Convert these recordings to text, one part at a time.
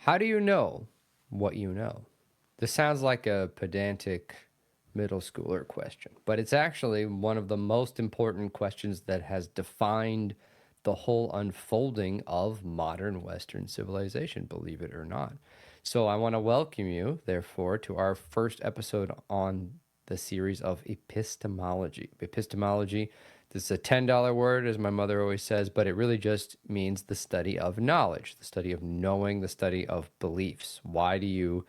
How do you know what you know? This sounds like a pedantic middle schooler question, but it's actually one of the most important questions that has defined the whole unfolding of modern Western civilization, believe it or not. So I want to welcome you, therefore, to our first episode on the series of epistemology. Epistemology, this is a $10 word, as my mother always says, but it really just means the study of knowledge, the study of knowing, the study of beliefs. Why do you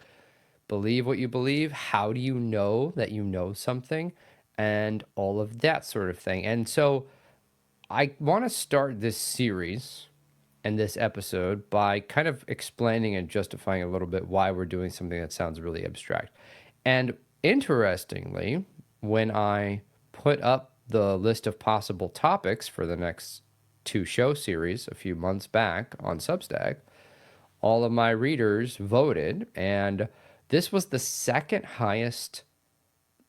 believe what you believe? How do you know that you know something? And all of that sort of thing. And so I want to start this series and this episode by kind of explaining and justifying a little bit why we're doing something that sounds really abstract. And interestingly, when I put up the list of possible topics for the next two show series a few months back on Substack, all of my readers voted, and this was the second highest,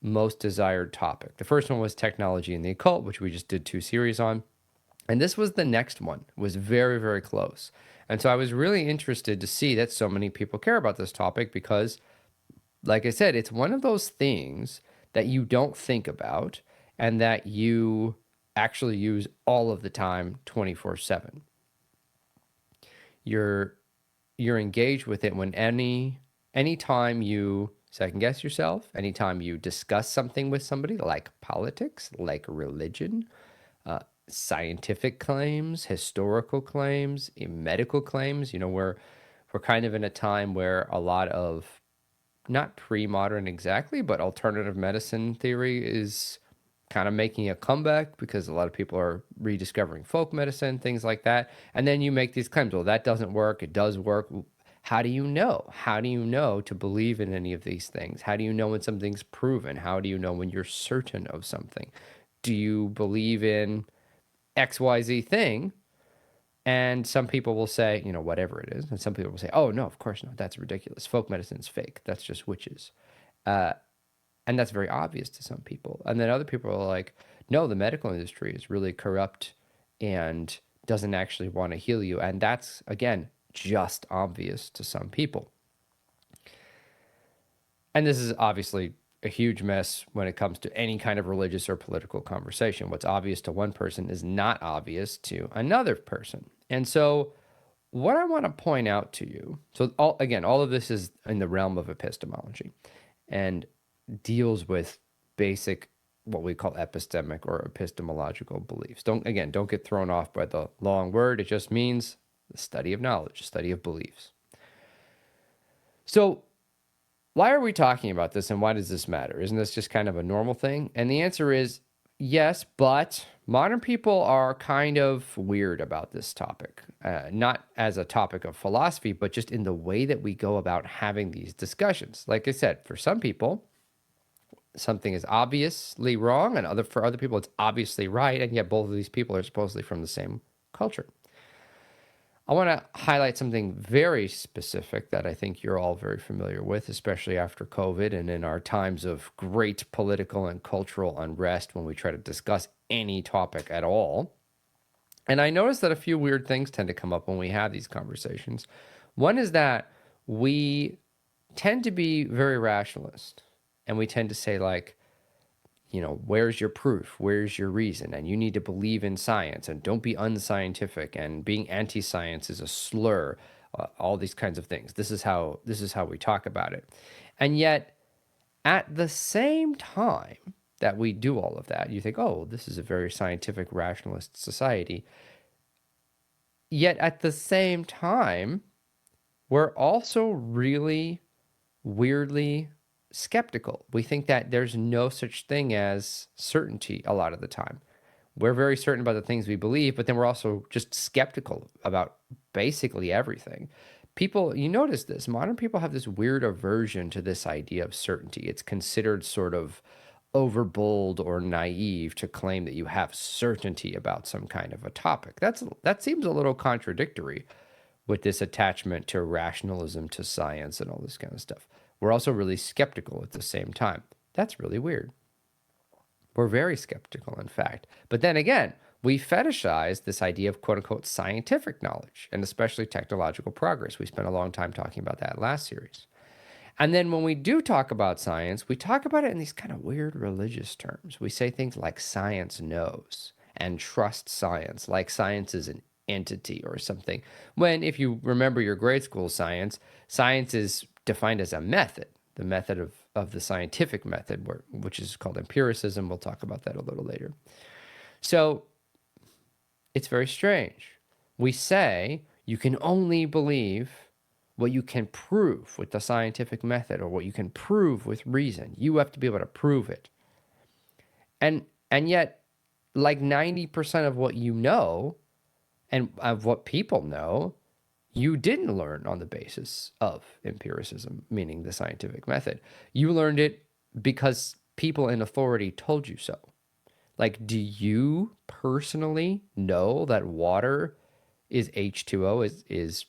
most desired topic. The first one was technology and the occult, which we just did two series on. And this was the next one. It was very, very close. And so I was really interested to see that so many people care about this topic because, like I said, it's one of those things that you don't think about and that you actually use all of the time, 24/7. You're you're engaged with it when anytime you second guess yourself, anytime you discuss something with somebody like politics, like religion, scientific claims, historical claims, medical claims. We're kind of in a time where a lot of not pre-modern exactly, but alternative medicine theory is kind of making a comeback because a lot of people are rediscovering folk medicine, things like that. And then you make these claims, well, that doesn't work, it does work. How do you know? How do you know to believe in any of these things? How do you know when something's proven? How do you know when you're certain of something? Do you believe in XYZ thing? And some people will say, whatever it is. And some people will say, oh, no, of course not. That's ridiculous. Folk medicine's fake. That's just witches. And that's very obvious to some people. And then other people are like, no, the medical industry is really corrupt and doesn't actually want to heal you. And that's, again, just obvious to some people. And this is obviously a huge mess when it comes to any kind of religious or political conversation. What's obvious to one person is not obvious to another person. And so what I want to point out to you, so all of this is in the realm of epistemology and deals with basic, what we call epistemic or epistemological beliefs. Don't get thrown off by the long word. It just means the study of knowledge, study of beliefs. So why are we talking about this and why does this matter? Isn't this just kind of a normal thing? And the answer is yes, but modern people are kind of weird about this topic, not as a topic of philosophy, but just in the way that we go about having these discussions. Like I said, for some people, something is obviously wrong, and for other people, it's obviously right, and yet both of these people are supposedly from the same culture. I want to highlight something very specific that I think you're all very familiar with, especially after COVID and in our times of great political and cultural unrest when we try to discuss any topic at all. And I notice that a few weird things tend to come up when we have these conversations. One is that we tend to be very rationalist, and we tend to say, like, where's your proof? Where's your reason? And you need to believe in science and don't be unscientific. And being anti-science is a slur. All these kinds of things. This is how we talk about it. And yet, at the same time that we do all of that, you think, oh, this is a very scientific, rationalist society. Yet at the same time, we're also really weirdly skeptical. We think that there's no such thing as certainty a lot of the time. We're very certain about the things we believe, but then we're also just skeptical about basically everything. People, you notice this, modern people have this weird aversion to this idea of certainty. It's considered sort of overbold or naive to claim that you have certainty about some kind of a topic. That seems a little contradictory with this attachment to rationalism, to science, and all this kind of stuff. We're also really skeptical at the same time. That's really weird. We're very skeptical, in fact. But then again, we fetishize this idea of quote unquote scientific knowledge and especially technological progress. We spent a long time talking about that last series. And then when we do talk about science, we talk about it in these kind of weird religious terms. We say things like science knows and trust science, like science is an entity or something. When, if you remember your grade school science, science is defined as a method, the method of the scientific method, which is called empiricism. We'll talk about that a little later. So it's very strange. We say you can only believe what you can prove with the scientific method or what you can prove with reason. You have to be able to prove it. And yet, like 90% of what you know and of what people know, you didn't learn on the basis of empiricism, meaning the scientific method. You learned it because people in authority told you so. Like, do you personally know that water is H2O, is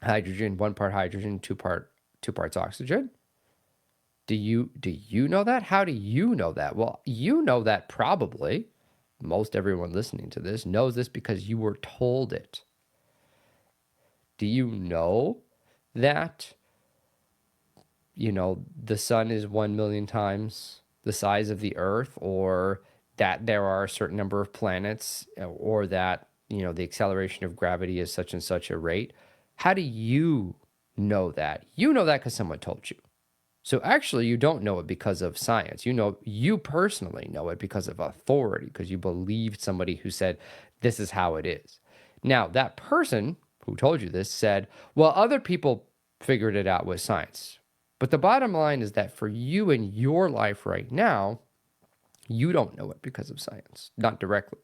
hydrogen, 1 part hydrogen, 2 parts oxygen? Do you know that? How do you know that? Well, you know that probably. Most everyone listening to this knows this because you were told it. Do you know that, the sun is 1 million times the size of the earth, or that there are a certain number of planets, or that, the acceleration of gravity is such and such a rate? How do you know that? You know that because someone told you. So actually, you don't know it because of science. You personally know it because of authority, because you believed somebody who said, this is how it is. Now, that person who told you this said, well, other people figured it out with science. But the bottom line is that for you in your life right now, you don't know it because of science, not directly.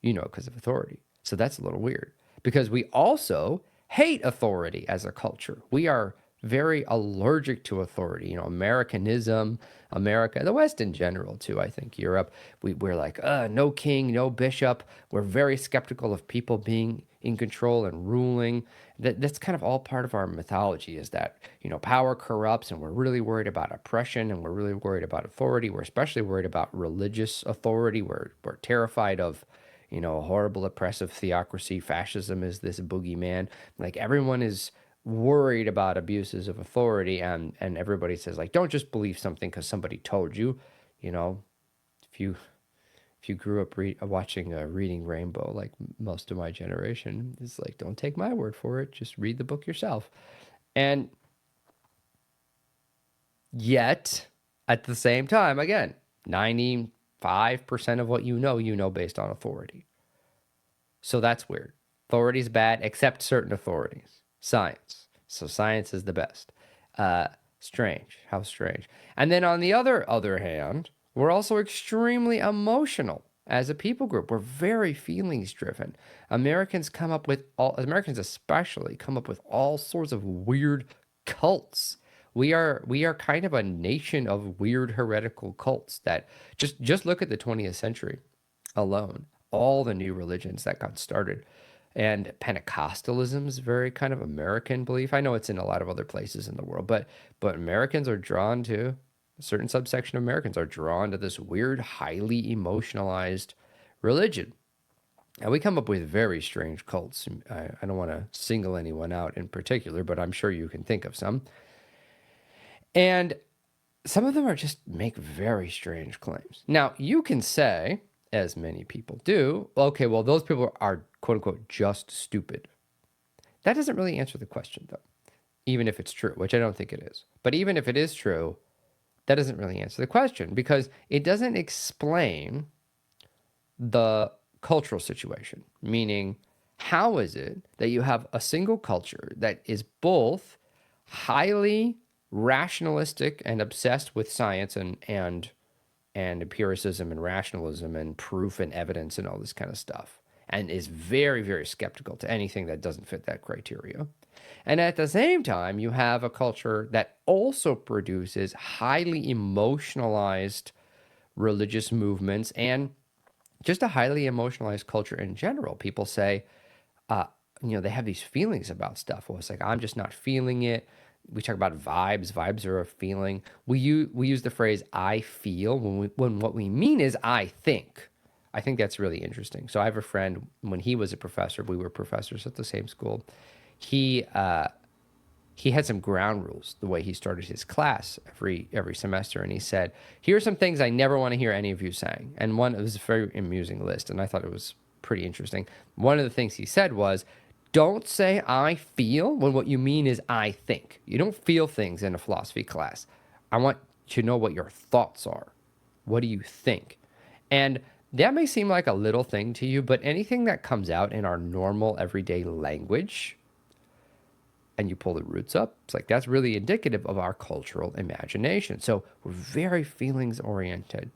You know it because of authority. So that's a little weird, because we also hate authority as a culture. We are very allergic to authority. Americanism, America, the West in general too, I think Europe, we're like, no king, no bishop. We're very skeptical of people being in control and ruling. That's kind of all part of our mythology, is that, power corrupts, and we're really worried about oppression, and we're really worried about authority. We're especially worried about religious authority. We're terrified of, a horrible oppressive theocracy. Fascism is this boogeyman. Like, everyone is worried about abuses of authority, and everybody says, like, don't just believe something because somebody told you. If you grew up watching Reading Rainbow, like most of my generation, it's like, don't take my word for it, just read the book yourself. And yet, at the same time, again, 95% of what you know based on authority. So that's weird. Authority is bad, except certain authorities. Science. So science is the best. Strange. How strange. And then on the other hand, we're also extremely emotional as a people group. We're very feelings driven. Americans especially come up with all sorts of weird cults. We are kind of a nation of weird heretical cults that just look at the 20th century alone. All the new religions that got started. And Pentecostalism is very kind of American belief. I know it's in a lot of other places in the world, but Americans are drawn to, a certain subsection of Americans are drawn to this weird, highly emotionalized religion. And we come up with very strange cults. I don't want to single anyone out in particular, but I'm sure you can think of some. And some of them are just make very strange claims. Now, you can say, as many people do, okay, well, those people are, quote unquote, just stupid. That doesn't really answer the question, though, even if it's true, which I don't think it is. But even if it is true, that doesn't really answer the question, because it doesn't explain the cultural situation. Meaning, how is it that you have a single culture that is both highly rationalistic and obsessed with science and empiricism and rationalism and proof and evidence and all this kind of stuff, and is very, very skeptical to anything that doesn't fit that criteria? And at the same time, you have a culture that also produces highly emotionalized religious movements and just a highly emotionalized culture in general. People say, they have these feelings about stuff. Well, it's like, I'm just not feeling it. We talk about vibes. Vibes are a feeling. We use the phrase "I feel" when what we mean is "I think." I think that's really interesting. So I have a friend, when he was a professor, we were professors at the same school. He he had some ground rules the way he started his class every semester, and he said, "Here are some things I never want to hear any of you saying." And one, it was a very amusing list, and I thought it was pretty interesting. One of the things he said was, "Don't say I feel when what you mean is I think. You don't feel things in a philosophy class. I want you to know what your thoughts are. What do you think?" And that may seem like a little thing to you, but anything that comes out in our normal everyday language, and you pull the roots up, it's like that's really indicative of our cultural imagination. So we're very feelings oriented.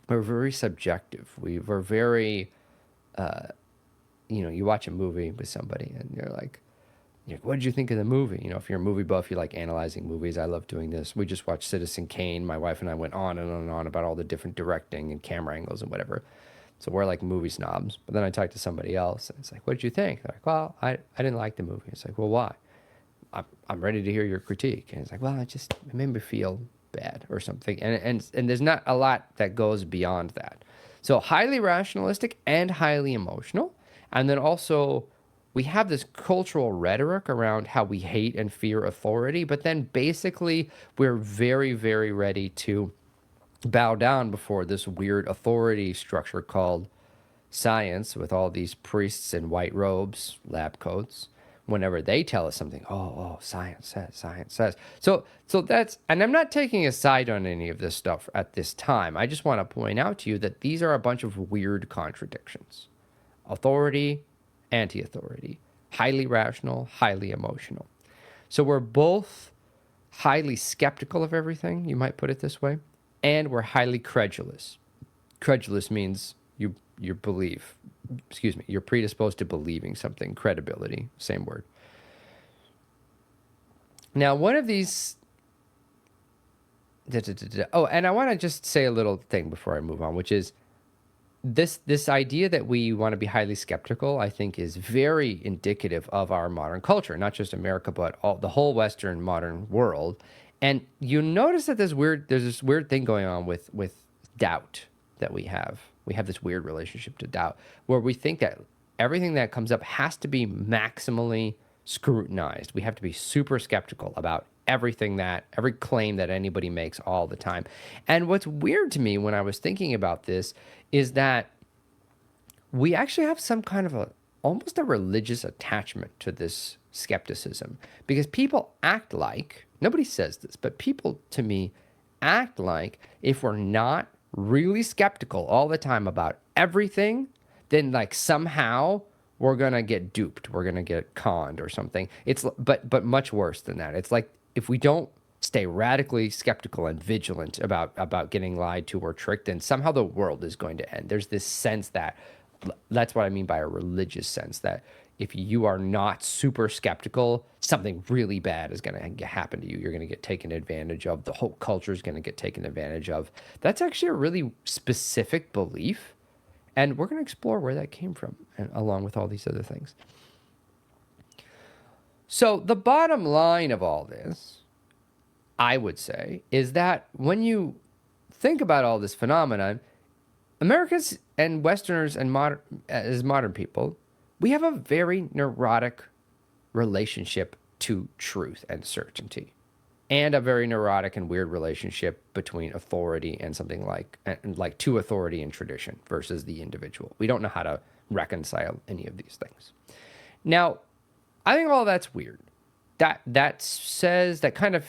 We're very subjective. We're very, you watch a movie with somebody and you're like, what did you think of the movie? If you're a movie buff, you like analyzing movies. I love doing this. We just watched Citizen Kane. My wife and I went on and on and on about all the different directing and camera angles and whatever. So we're like movie snobs. But then I talked to somebody else and it's like, what did you think? They're like, well, I didn't like the movie. It's like, well, why? I'm ready to hear your critique. And it's like, well, it made me feel bad or something. And there's not a lot that goes beyond that. So highly rationalistic and highly emotional. And then also we have this cultural rhetoric around how we hate and fear authority, but then basically we're very, very ready to bow down before this weird authority structure called science, with all these priests in white robes, lab coats. Whenever they tell us something, science says. So that's, and I'm not taking a side on any of this stuff at this time. I just want to point out to you that these are a bunch of weird contradictions. Authority, anti-authority, highly rational, highly emotional. So we're both highly skeptical of everything, you might put it this way, and we're highly credulous. Credulous means you believe, you're predisposed to believing something. Credibility, same word. Now, one of these, and I want to just say a little thing before I move on, which is this idea that we want to be highly skeptical, I think, is very indicative of our modern culture, not just America, but the whole Western modern world. And you notice that there's this weird thing going on with doubt that we have. We have this weird relationship to doubt where we think that everything that comes up has to be maximally scrutinized. We have to be super skeptical about every claim that anybody makes all the time. And what's weird to me when I was thinking about this is that we actually have some kind of almost a religious attachment to this skepticism, because people act like, nobody says this, but people to me act like if we're not really skeptical all the time about everything, then like somehow we're gonna get duped, we're gonna get conned or something. But much worse than that. It's like if we don't stay radically skeptical and vigilant about getting lied to or tricked, then somehow the world is going to end. There's this sense that's what I mean by a religious sense, that if you are not super skeptical, something really bad is going to happen to you. You're going to get taken advantage of. The whole culture is going to get taken advantage of. That's actually a really specific belief. And we're going to explore where that came from, along with all these other things. So the bottom line of all this, I would say, is that when you think about all this phenomenon, Americans and Westerners and modern people, we have a very neurotic relationship to truth and certainty, and a very neurotic and weird relationship between authority and something like to authority and tradition versus the individual. We don't know how to reconcile any of these things. Now, I think all that's weird. That says, that kind of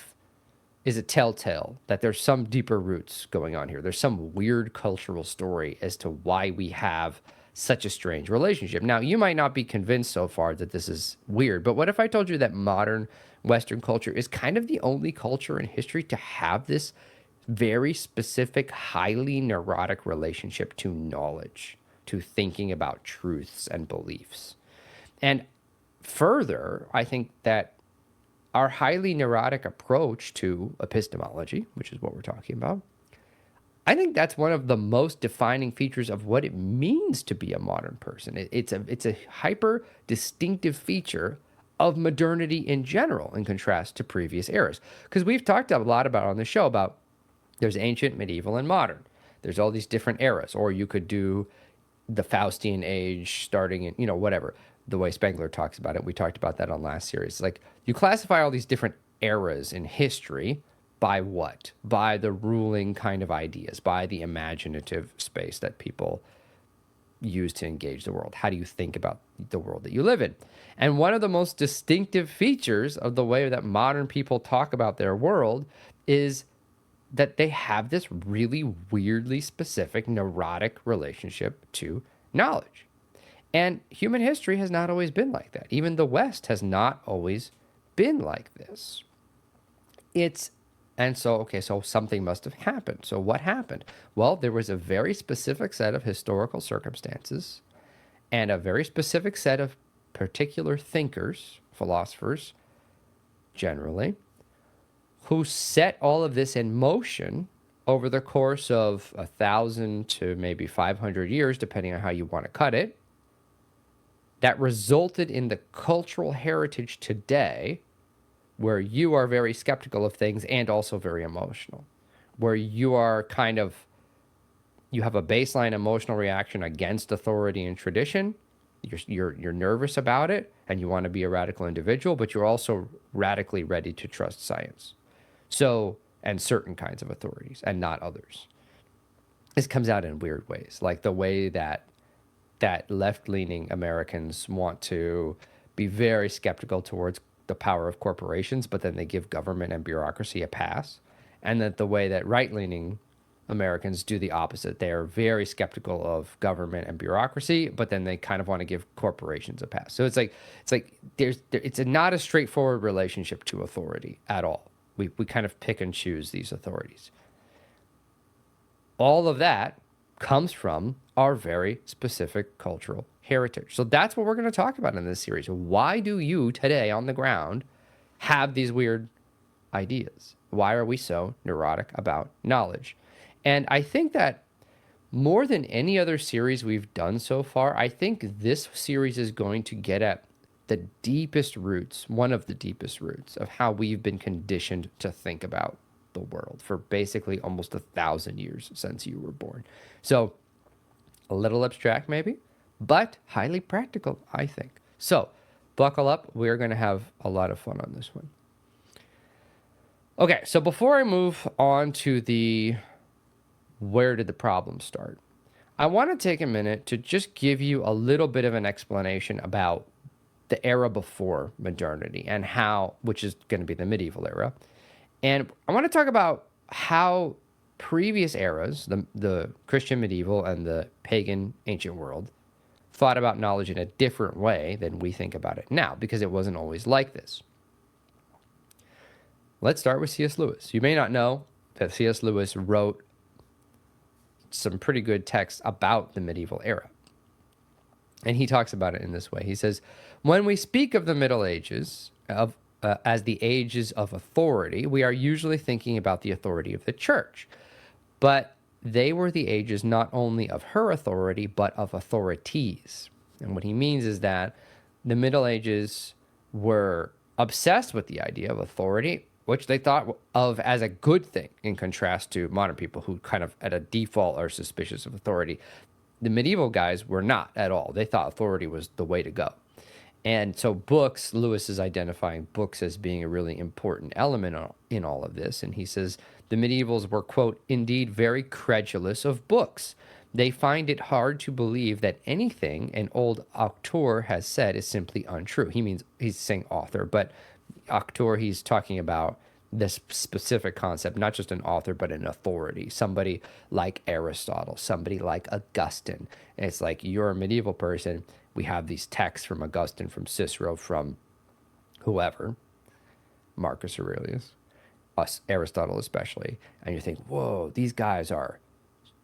is a telltale that there's some deeper roots going on here. There's some weird cultural story as to why we have such a strange relationship. Now, you might not be convinced so far that this is weird, but what if I told you that modern Western culture is kind of the only culture in history to have this very specific, highly neurotic relationship to knowledge, to thinking about truths and beliefs? And further, I think that our highly neurotic approach to epistemology, which is what we're talking about, I think that's one of the most defining features of what it means to be a modern person. It's a hyper distinctive feature of modernity in general, in contrast to previous eras. Because we've talked a lot about on the show about there's ancient, medieval, and modern. There's all these different eras. Or you could do the Faustian age starting in, whatever, the way Spengler talks about it. We talked about that on last series. Like, you classify all these different eras in history by what? By the ruling kind of ideas, by the imaginative space that people use to engage the world. How do you think about the world that you live in? And one of the most distinctive features of the way that modern people talk about their world is that they have this really weirdly specific neurotic relationship to knowledge. And human history has not always been like that. Even the West has not always been like this. So something must have happened. So what happened? Well, there was a very specific set of historical circumstances and a very specific set of particular thinkers, philosophers generally, who set all of this in motion over the course of 1,000 to maybe 500 years, depending on how you want to cut it, that resulted in the cultural heritage today where you are very skeptical of things and also very emotional, where you are you have a baseline emotional reaction against authority and tradition. You're nervous about it and you want to be a radical individual, but you're also radically ready to trust science. So, and certain kinds of authorities and not others. This comes out in weird ways, like the way that left-leaning Americans want to be very skeptical towards the power of corporations, but then they give government and bureaucracy a pass. And that the way that right-leaning Americans do the opposite. They are very skeptical of government and bureaucracy, but then they kind of want to give corporations a pass. So it's not a straightforward relationship to authority at all. We kind of pick and choose these authorities. All of that comes from our very specific cultural heritage. So that's what we're going to talk about in this series. Why do you today on the ground have these weird ideas? Why are we so neurotic about knowledge? And I think that more than any other series we've done so far, I think this series is going to get at the deepest roots, one of the deepest roots of how we've been conditioned to think about the world for basically almost 1,000 years since you were born. So a little abstract maybe, but highly practical, I think. So buckle up. We're going to have a lot of fun on this one. Okay, so before I move on to the where did the problem start, I want to take a minute to just give you a little bit of an explanation about the era before modernity and which is going to be the medieval era. And I want to talk about how previous eras, the Christian medieval and the pagan ancient world, thought about knowledge in a different way than we think about it now, because it wasn't always like this. Let's start with C.S. Lewis. You may not know that C.S. Lewis wrote some pretty good texts about the medieval era. And he talks about it in this way. He says, when we speak of the Middle Ages as the ages of authority, we are usually thinking about the authority of the church. But they were the ages not only of her authority, but of authorities. And what he means is that the Middle Ages were obsessed with the idea of authority, which they thought of as a good thing in contrast to modern people who kind of at a default are suspicious of authority. The medieval guys were not at all. They thought authority was the way to go. And so books, Lewis is identifying books as being a really important element in all of this. And he says the medievals were, quote, indeed very credulous of books. They find it hard to believe that anything an old auteur has said is simply untrue. He's saying author, but auteur, he's talking about this specific concept, not just an author, but an authority, somebody like Aristotle, somebody like Augustine. And it's like, you're a medieval person. We have these texts from Augustine, from Cicero, from whoever, Marcus Aurelius, Aristotle especially. And you think, whoa, these guys are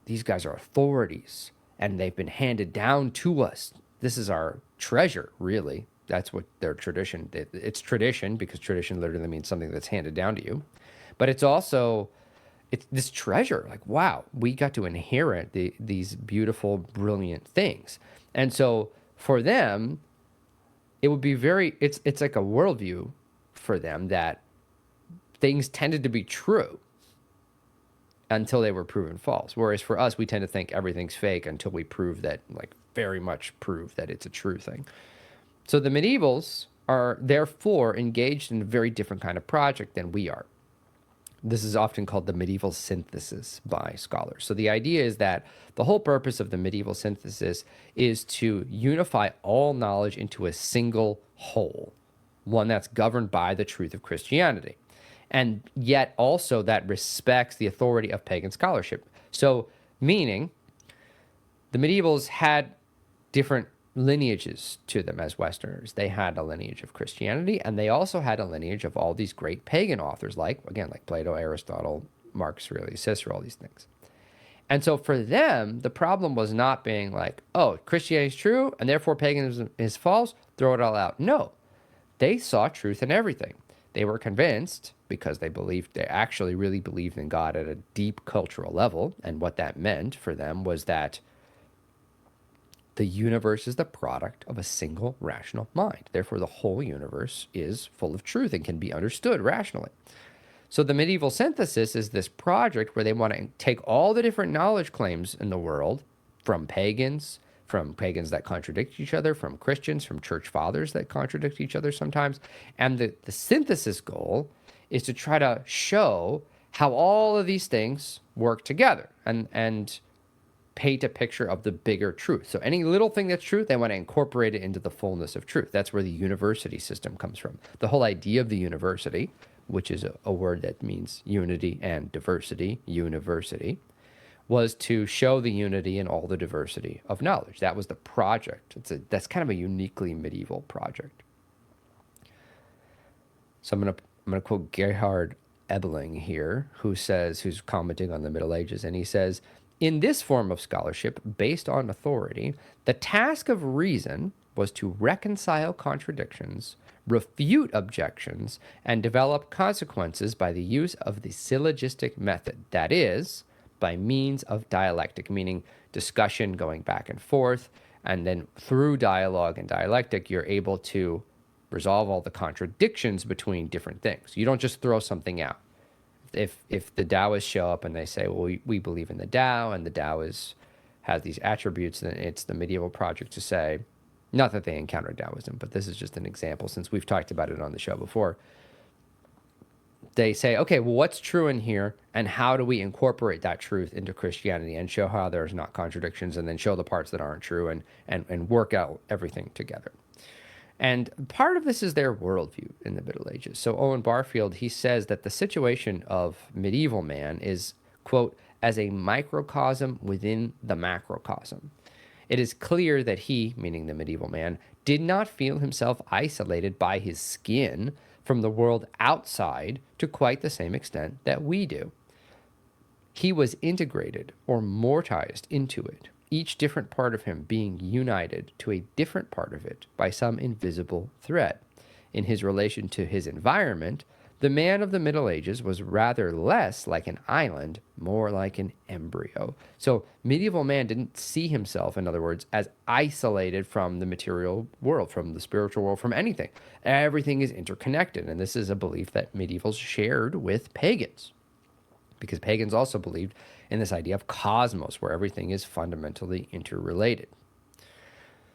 authorities, and they've been handed down to us. This is our treasure, really. That's what their tradition. It's tradition, because tradition literally means something that's handed down to you. But it's this treasure. Like, wow, we got to inherit these beautiful, brilliant things. And so for them, it would be it's like a worldview for them that things tended to be true. until they were proven false. Whereas for us, we tend to think everything's fake until we prove that, like very much prove that it's a true thing. So the medievals are therefore engaged in a very different kind of project than we are. This is often called the medieval synthesis by scholars. So the idea is that the whole purpose of the medieval synthesis is to unify all knowledge into a single whole, one that's governed by the truth of Christianity, and yet also that respects the authority of pagan scholarship. So meaning the medievals had different lineages to them as Westerners. They had a lineage of Christianity, and they also had a lineage of all these great pagan authors, like Plato, Aristotle, Marcus Aurelius, Cicero, all these things. And so for them, the problem was not being like, oh, Christianity is true, and therefore paganism is false, throw it all out. No, they saw truth in everything. They were convinced, because they actually really believed in God at a deep cultural level, and what that meant for them was that the universe is the product of a single rational mind. Therefore, the whole universe is full of truth and can be understood rationally. So the medieval synthesis is this project where they want to take all the different knowledge claims in the world from pagans that contradict each other, from Christians, from church fathers that contradict each other sometimes. And the synthesis goal is to try to show how all of these things work together and paint a picture of the bigger truth. So any little thing that's truth, they want to incorporate it into the fullness of truth. That's where the university system comes from. The whole idea of the university, which is a word that means unity and diversity, university, was to show the unity in all the diversity of knowledge. That was the project. That's kind of a uniquely medieval project. So I'm gonna quote Gerhard Ebeling here, who's commenting on the Middle Ages, and he says, in this form of scholarship based on authority, the task of reason was to reconcile contradictions, refute objections, and develop consequences by the use of the syllogistic method. That is, by means of dialectic, meaning discussion going back and forth, and then through dialogue and dialectic, you're able to resolve all the contradictions between different things. You don't just throw something out. If the Taoists show up and they say, well, we believe in the Tao, and the Tao has these attributes, then it's the medieval project to say, not that they encounter Taoism, but this is just an example since we've talked about it on the show before. They say, okay, well, what's true in here, and how do we incorporate that truth into Christianity and show how there's not contradictions, and then show the parts that aren't true and work out everything together. And part of this is their worldview in the Middle Ages. So Owen Barfield, he says that the situation of medieval man is, quote, as a microcosm within the macrocosm. It is clear that he, meaning the medieval man, did not feel himself isolated by his skin from the world outside to quite the same extent that we do. He was integrated or mortized into it, each different part of him being united to a different part of it by some invisible thread. In his relation to his environment, the man of the Middle Ages was rather less like an island, more like an embryo. So medieval man didn't see himself, in other words, as isolated from the material world, from the spiritual world, from anything. Everything is interconnected, and this is a belief that medievals shared with pagans, because pagans also believed in this idea of cosmos, where everything is fundamentally interrelated.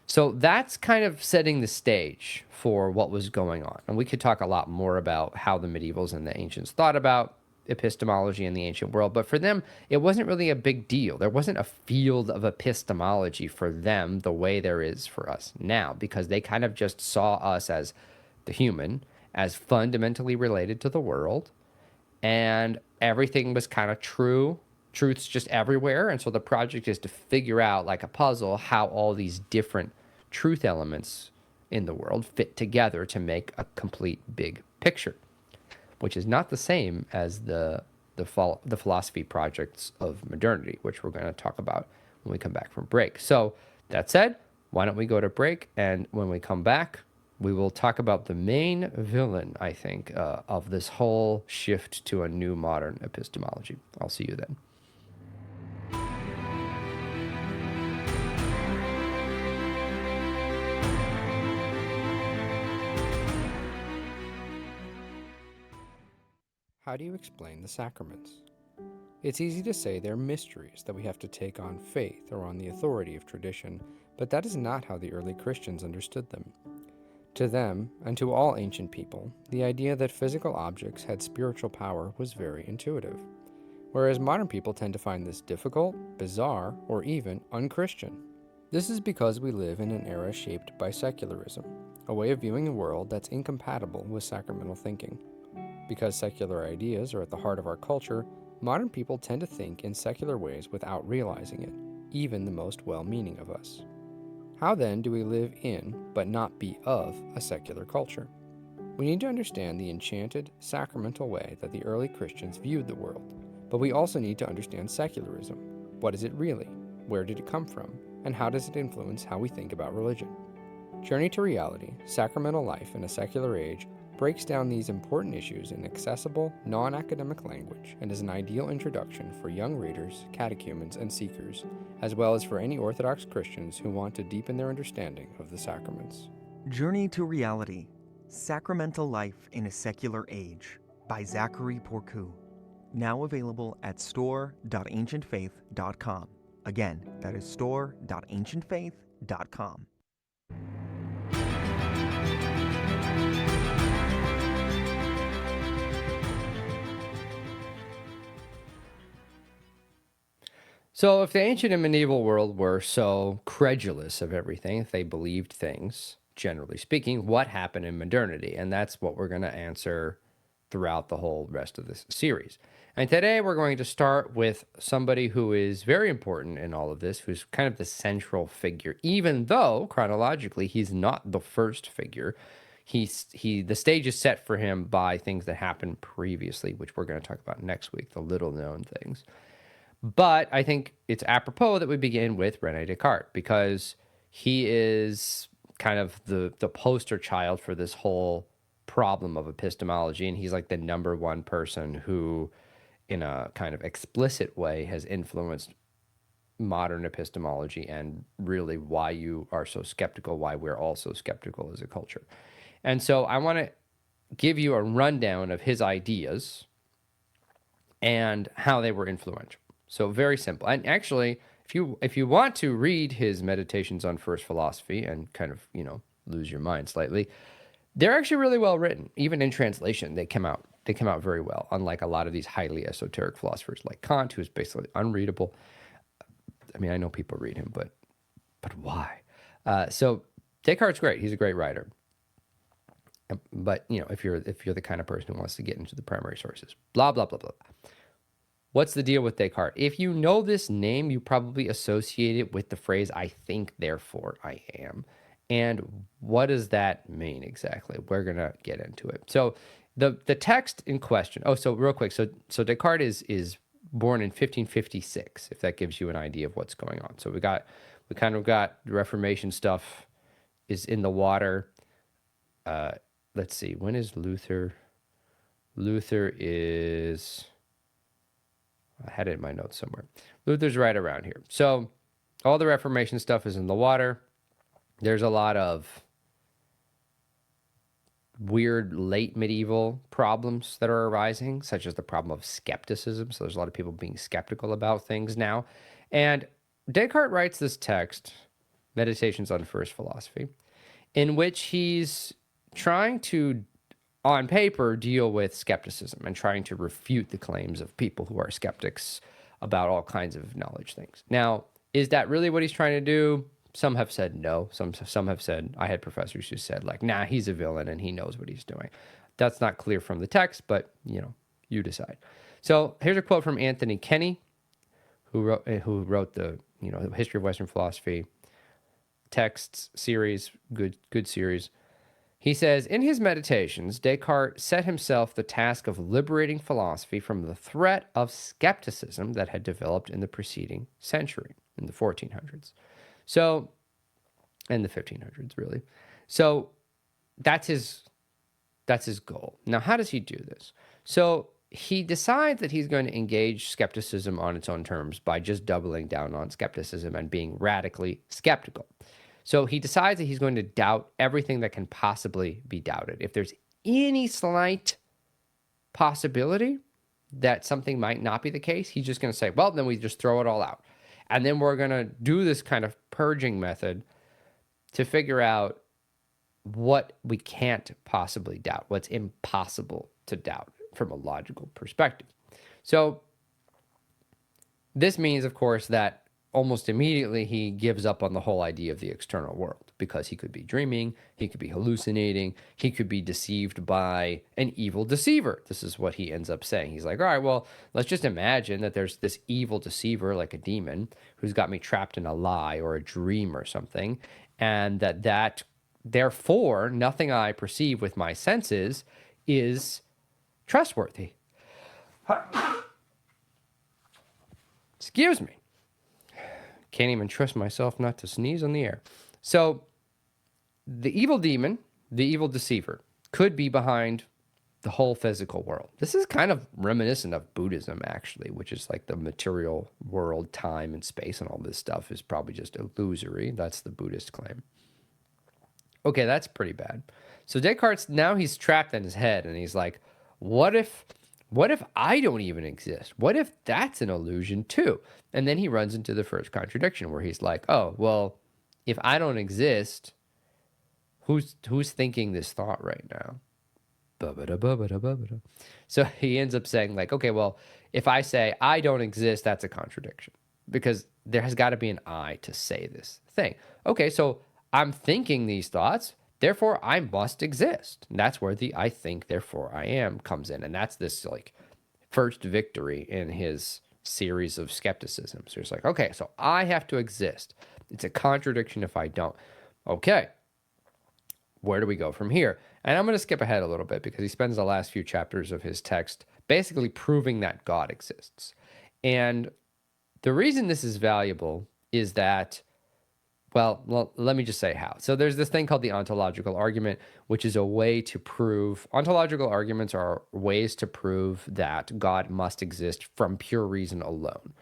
So that's kind of setting the stage for what was going on. And we could talk a lot more about how the medievals and the ancients thought about epistemology in the ancient world, but for them, it wasn't really a big deal. There wasn't a field of epistemology for them the way there is for us now, because they kind of just saw us as the human, as fundamentally related to the world, and everything was kind of true. Truth's just everywhere. And so the project is to figure out, like a puzzle, how all these different truth elements in the world fit together to make a complete big picture, which is not the same as the philosophy projects of modernity, which we're going to talk about when we come back from break. So that said, why don't we go to break? And when we come back, we will talk about the main villain, I think, of this whole shift to a new modern epistemology. I'll see you then. How do you explain the sacraments? It's easy to say they're mysteries that we have to take on faith or on the authority of tradition, but that is not how the early Christians understood them. To them, and to all ancient people, the idea that physical objects had spiritual power was very intuitive, whereas modern people tend to find this difficult, bizarre, or even unchristian. This is because we live in an era shaped by secularism, a way of viewing the world that's incompatible with sacramental thinking. Because secular ideas are at the heart of our culture, modern people tend to think in secular ways without realizing it, even the most well-meaning of us. How then do we live in, but not be of, a secular culture? We need to understand the enchanted, sacramental way that the early Christians viewed the world, but we also need to understand secularism. What is it really? Where did it come from? And how does it influence how we think about religion? Journey to Reality, Sacramental Life in a Secular Age breaks down these important issues in accessible, non-academic language and is an ideal introduction for young readers, catechumens, and seekers, as well as for any Orthodox Christians who want to deepen their understanding of the sacraments. Journey to Reality, Sacramental Life in a Secular Age by Zachary Porcu. Now available at store.ancientfaith.com. Again, that is store.ancientfaith.com. So if the ancient and medieval world were so credulous of everything, if they believed things, generally speaking, what happened in modernity? And that's what we're going to answer throughout the whole rest of this series. And today we're going to start with somebody who is very important in all of this, who's kind of the central figure, even though chronologically he's not the first figure. The stage is set for him by things that happened previously, which we're going to talk about next week, the little known things. But I think it's apropos that we begin with René Descartes, because he is kind of the poster child for this whole problem of epistemology. And he's like the number one person who, in a kind of explicit way, has influenced modern epistemology and really why you are so skeptical, why we're all so skeptical as a culture. And so I want to give you a rundown of his ideas and how they were influential. So very simple. And actually, if you want to read his Meditations on First Philosophy and kind of, lose your mind slightly, they're actually really well written. Even in translation, they come out very well, unlike a lot of these highly esoteric philosophers like Kant, who's basically unreadable. I mean, I know people read him, but why? So Descartes' great. He's a great writer. But, if you're the kind of person who wants to get into the primary sources, blah, blah, blah, blah. What's the deal with Descartes? If you know this name, you probably associate it with the phrase, I think, therefore I am. And what does that mean exactly? We're going to get into it. So the text in question, so real quick. So Descartes is born in 1556, if that gives you an idea of what's going on. So we kind of got Reformation stuff is in the water. Let's see, when is Luther? Luther is... I had it in my notes somewhere. Luther's right around here. So all the Reformation stuff is in the water. There's a lot of weird late medieval problems that are arising, such as the problem of skepticism. So there's a lot of people being skeptical about things now. And Descartes writes this text, Meditations on First Philosophy, in which he's trying to, on paper, deal with skepticism and trying to refute the claims of people who are skeptics about all kinds of knowledge things. Now, is that really what he's trying to do? Some have said no. Some have said, I had professors who said, like, nah, he's a villain and he knows what he's doing. That's not clear from the text, but, you decide. So here's a quote from Anthony Kenny, who wrote the, the History of Western Philosophy texts series, good series. He says, in his Meditations, Descartes set himself the task of liberating philosophy from the threat of skepticism that had developed in the preceding century, in the 1400s. So, and the 1500s, really. So that's his goal. Now, how does he do this? So he decides that he's going to engage skepticism on its own terms by just doubling down on skepticism and being radically skeptical. So he decides that he's going to doubt everything that can possibly be doubted. If there's any slight possibility, that something might not be the case, he's just going to say, well, then we just throw it all out. And then we're going to do this kind of purging method to figure out what we can't possibly doubt, what's impossible to doubt from a logical perspective. So this means, of course, that almost immediately he gives up on the whole idea of the external world, because he could be dreaming, he could be hallucinating, he could be deceived by an evil deceiver. This is what he ends up saying. He's like, all right, well, let's just imagine that there's this evil deceiver, like a demon, who's got me trapped in a lie or a dream or something, and that therefore nothing I perceive with my senses is trustworthy. Excuse me. Can't even trust myself not to sneeze on the air. So the evil demon, the evil deceiver, could be behind the whole physical world. This is kind of reminiscent of Buddhism, actually, which is like the material world, time and space and all this stuff is probably just illusory. That's the Buddhist claim. Okay, that's pretty bad. So Descartes, now he's trapped in his head, and he's like, what if I don't even exist? What if that's an illusion too? And then he runs into the first contradiction where he's like, oh, well, if I don't exist, who's thinking this thought right now? So he ends up saying like, okay, well, if I say I don't exist, that's a contradiction, because there has got to be an I to say this thing. Okay, so I'm thinking these thoughts, therefore I must exist. And that's where the I think, therefore I am comes in. And that's this like first victory in his series of skepticism. So it's like, okay, so I have to exist. It's a contradiction if I don't. Okay, where do we go from here? And I'm going to skip ahead a little bit because he spends the last few chapters of his text basically proving that God exists. And the reason this is valuable is that, well, let me just say how. So there's this thing called the ontological argument, which is a way to prove, ontological arguments are ways to prove that God must exist from pure reason alone.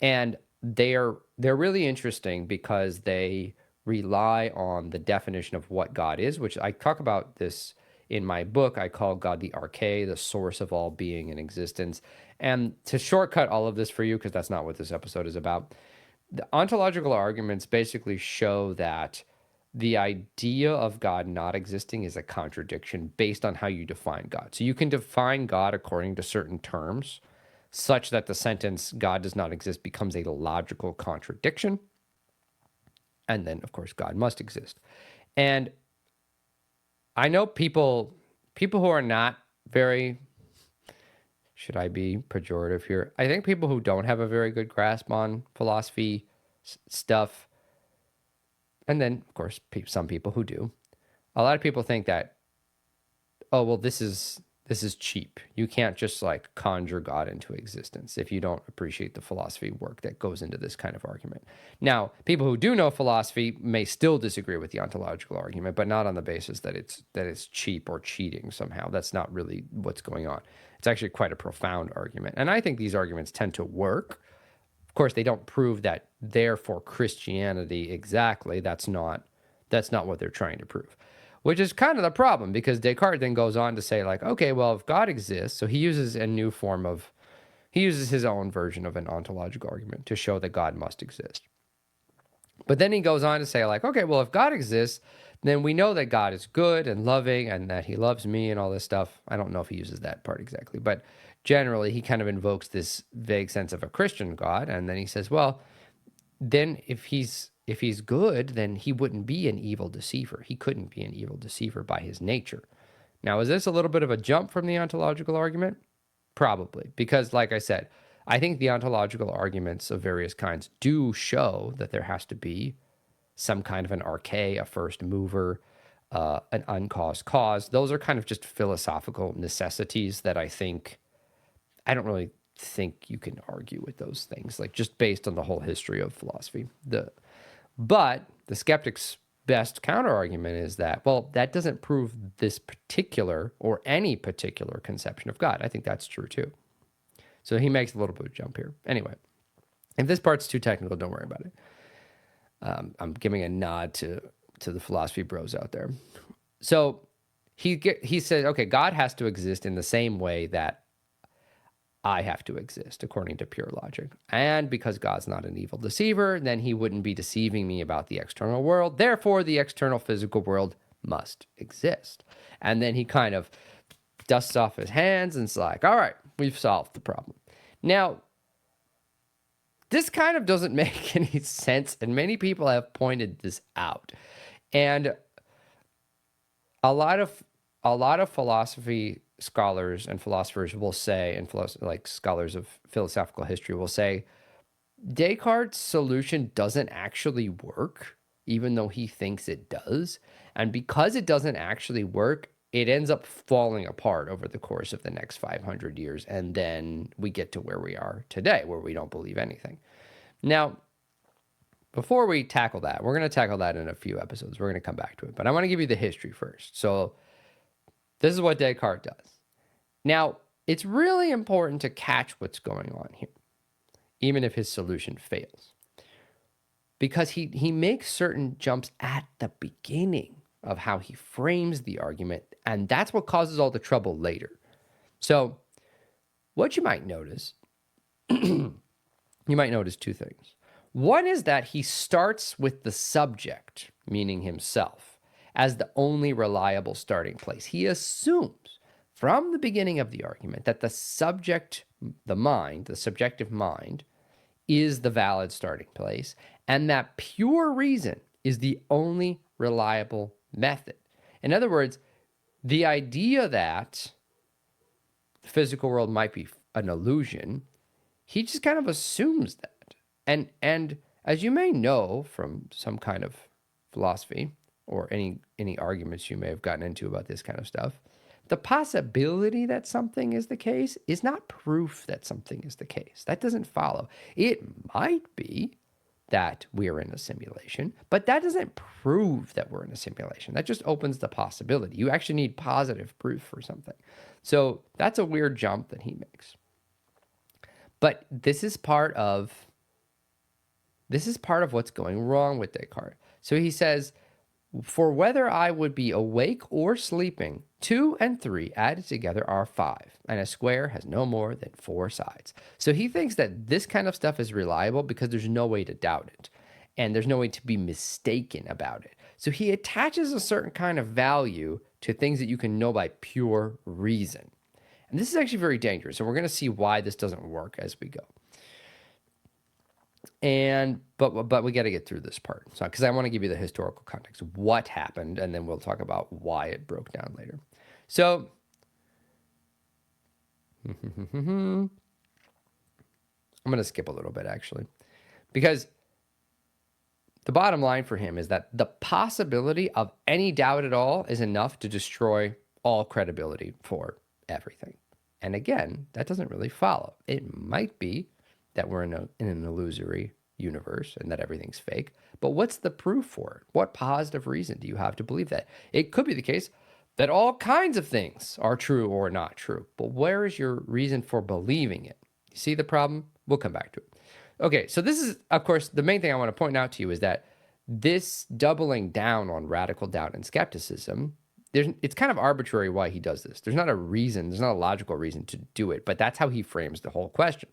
And they're really interesting because they rely on the definition of what God is, which I talk about this in my book. I call God the arche, the source of all being and existence. And to shortcut all of this for you, because that's not what this episode is about, the ontological arguments basically show that the idea of God not existing is a contradiction based on how you define God. So you can define God according to certain terms, such that the sentence God does not exist becomes a logical contradiction. And then, of course, God must exist. And I know people who are not very, should I be pejorative here? I think people who don't have a very good grasp on philosophy stuff, and then, of course, some people who do, a lot of people think that, oh, well, this is cheap. You can't just like conjure God into existence if you don't appreciate the philosophy work that goes into this kind of argument. Now, people who do know philosophy may still disagree with the ontological argument, but not on the basis that it's cheap or cheating somehow. That's not really what's going on. It's actually quite a profound argument. And I think these arguments tend to work. Of course, they don't prove that therefore Christianity exactly. That's not what they're trying to prove. Which is kind of the problem, because Descartes then goes on to say like, okay, well, if God exists, so he uses his own version of an ontological argument to show that God must exist. But then he goes on to say like, okay, well, if God exists, then we know that God is good and loving and that he loves me and all this stuff. I don't know if he uses that part exactly, but generally he kind of invokes this vague sense of a Christian God. And then he says, well, then if he's good, then he wouldn't be an evil deceiver. He couldn't be an evil deceiver by his nature. Now, is this a little bit of a jump from the ontological argument? Probably, because like I said, I think the ontological arguments of various kinds do show that there has to be some kind of an arche, a first mover, an uncaused cause. Those are kind of just philosophical necessities that I don't really think you can argue with those things, like just based on the whole history of philosophy. But the skeptic's best counter-argument is that, well, that doesn't prove this particular or any particular conception of God. I think that's true too. So he makes a little bit of a jump here. Anyway, if this part's too technical, don't worry about it. I'm giving a nod to the philosophy bros out there. So he said, okay, God has to exist in the same way that I have to exist according to pure logic. And because God's not an evil deceiver, then he wouldn't be deceiving me about the external world. Therefore, the external physical world must exist. And then he kind of dusts off his hands and it's like, all right, we've solved the problem. Now, this kind of doesn't make any sense, and many people have pointed this out. And a lot of philosophy scholars and philosophers will say, and like scholars of philosophical history will say, Descartes' solution doesn't actually work, even though he thinks it does. And because it doesn't actually work, it ends up falling apart over the course of the next 500 years. And then we get to where we are today, where we don't believe anything. Now, before we tackle that, we're going to tackle that in a few episodes. We're going to come back to it. But I want to give you the history first. So this is what Descartes does. Now, it's really important to catch what's going on here, even if his solution fails. Because he makes certain jumps at the beginning of how he frames the argument, and that's what causes all the trouble later. So what you might notice, you might notice two things. One is that he starts with the subject, meaning himself, as the only reliable starting place. He assumes from the beginning of the argument that the subject, the mind, the subjective mind, is the valid starting place, and that pure reason is the only reliable method. In other words, the idea that the physical world might be an illusion, he just kind of assumes that. And as you may know from some kind of philosophy or any arguments you may have gotten into about this kind of stuff, the possibility that something is the case is not proof that something is the case. That doesn't follow. It might be that we're in a simulation, but that doesn't prove that we're in a simulation. That just opens the possibility. You actually need positive proof for something. So that's a weird jump that he makes. But this is part of what's going wrong with Descartes. So he says, for whether I would be awake or sleeping, 2 and 3 added together are 5, and a square has no more than 4 sides. So he thinks that this kind of stuff is reliable because there's no way to doubt it, and there's no way to be mistaken about it. So he attaches a certain kind of value to things that you can know by pure reason. And this is actually very dangerous, and we're going to see why this doesn't work as we go. But we got to get through this part, so because I want to give you the historical context of what happened, and then we'll talk about why it broke down later. So I'm going to skip a little bit actually, because the bottom line for him is that the possibility of any doubt at all is enough to destroy all credibility for everything. And again, that doesn't really follow. It might be that we're in an illusory universe and that everything's fake. But what's the proof for it? What positive reason do you have to believe that? It could be the case that all kinds of things are true or not true. But where is your reason for believing it? You see the problem? We'll come back to it. Okay, so this is, of course, the main thing I want to point out to you is that this doubling down on radical doubt and skepticism, it's kind of arbitrary why he does this. There's not a reason, there's not a logical reason to do it, but that's how he frames the whole question.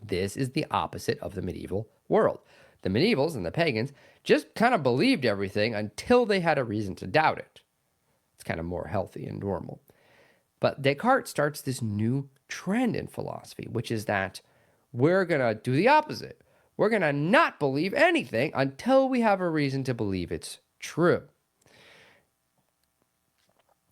This is the opposite of the medieval world. The medievals and the pagans just kind of believed everything until they had a reason to doubt it. It's kind of more healthy and normal. But Descartes starts this new trend in philosophy, which is that we're going to do the opposite. We're going to not believe anything until we have a reason to believe it's true.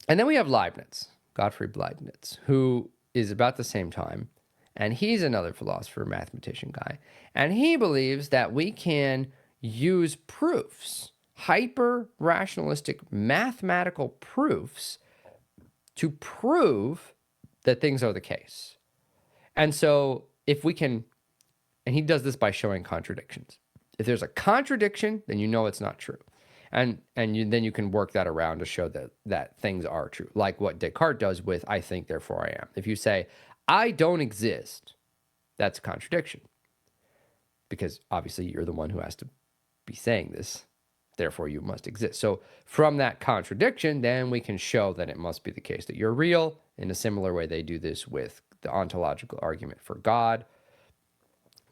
And then we have Leibniz, Gottfried Leibniz, who is about the same time. And he's another philosopher, mathematician guy. And he believes that we can use proofs, hyper-rationalistic mathematical proofs, to prove that things are the case. And so if we can, and he does this by showing contradictions. If there's a contradiction, then you know it's not true. And then you can work that around to show that things are true. Like what Descartes does with I think, therefore I am. If you say, I don't exist, that's a contradiction. Because obviously you're the one who has to be saying this, therefore you must exist. So from that contradiction, then we can show that it must be the case that you're real. In a similar way, they do this with the ontological argument for God.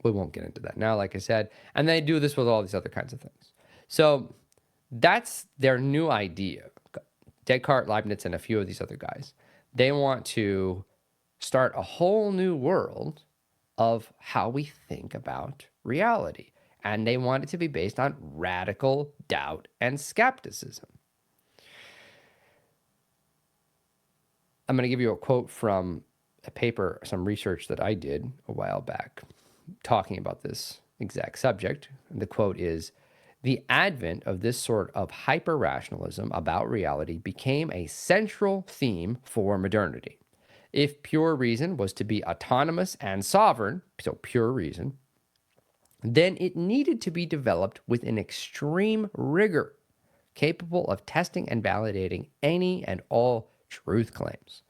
We won't get into that now, like I said. And they do this with all these other kinds of things. So that's their new idea. Descartes, Leibniz, and a few of these other guys. They want to start a whole new world of how we think about reality. And they want it to be based on radical doubt and skepticism. I'm going to give you a quote from a paper, some research that I did a while back, talking about this exact subject. The quote is, "The advent of this sort of hyper-rationalism about reality became a central theme for modernity. If pure reason was to be autonomous and sovereign, so pure reason, then it needed to be developed with an extreme rigor, capable of testing and validating any and all truth claims.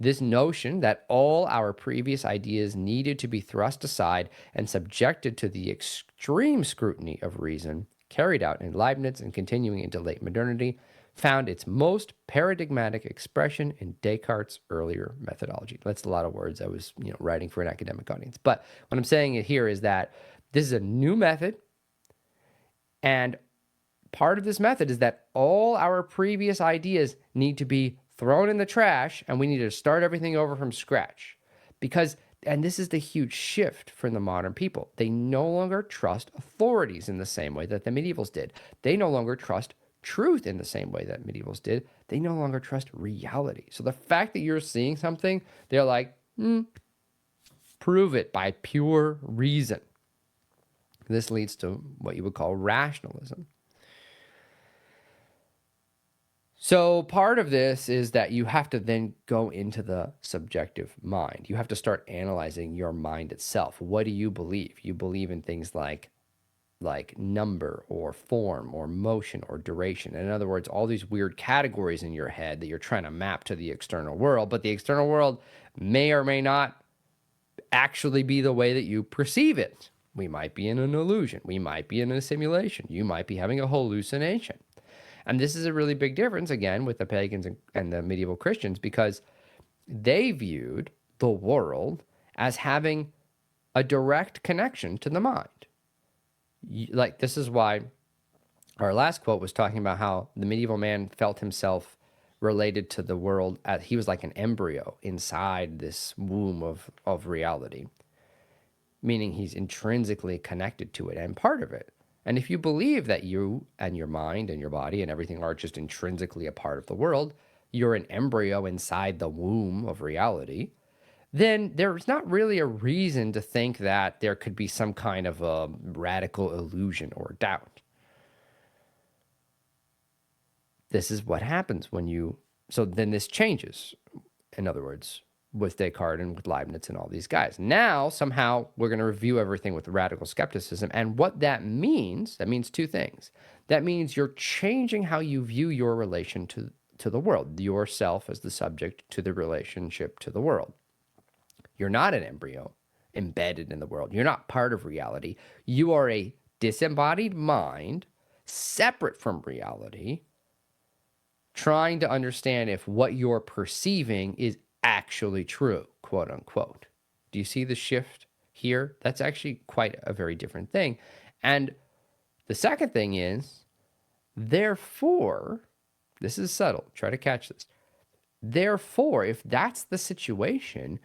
This notion that all our previous ideas needed to be thrust aside and subjected to the extreme scrutiny of reason, carried out in Leibniz and continuing into late modernity, found its most paradigmatic expression in Descartes' earlier methodology." That's a lot of words. I was, writing for an academic audience. But what I'm saying here is that this is a new method, and part of this method is that all our previous ideas need to be thrown in the trash, and we need to start everything over from scratch. Because, and this is the huge shift for the modern people, they no longer trust authorities in the same way that the medievals did. They no longer trust truth in the same way that medievals did. They no longer trust reality. So the fact that you're seeing something, they're like, prove it by pure reason. This leads to what you would call rationalism. So part of this is that you have to then go into the subjective mind. You have to start analyzing your mind itself. What do you believe? You believe in things like number or form or motion or duration. In other words, all these weird categories in your head that you're trying to map to the external world, but the external world may or may not actually be the way that you perceive it. We might be in an illusion. We might be in a simulation. You might be having a hallucination. And this is a really big difference, again, with the pagans and the medieval Christians, because they viewed the world as having a direct connection to the mind. Like, this is why our last quote was talking about how the medieval man felt himself related to the world as he was like an embryo inside this womb of reality, meaning he's intrinsically connected to it and part of it. And if you believe that you and your mind and your body and everything are just intrinsically a part of the world, you're an embryo inside the womb of reality, then there's not really a reason to think that there could be some kind of a radical illusion or doubt. This is what happens when you... So then this changes, in other words, with Descartes and with Leibniz and all these guys. Now, somehow, we're going to review everything with radical skepticism. And what that means two things. That means you're changing how you view your relation to the world, yourself as the subject to the relationship to the world. You're not an embryo embedded in the world. You're not part of reality. You are a disembodied mind, separate from reality, trying to understand if what you're perceiving is actually true, quote unquote. Do you see the shift here? That's actually quite a very different thing. And the second thing is, therefore, this is subtle, try to catch this. Therefore, if that's the situation,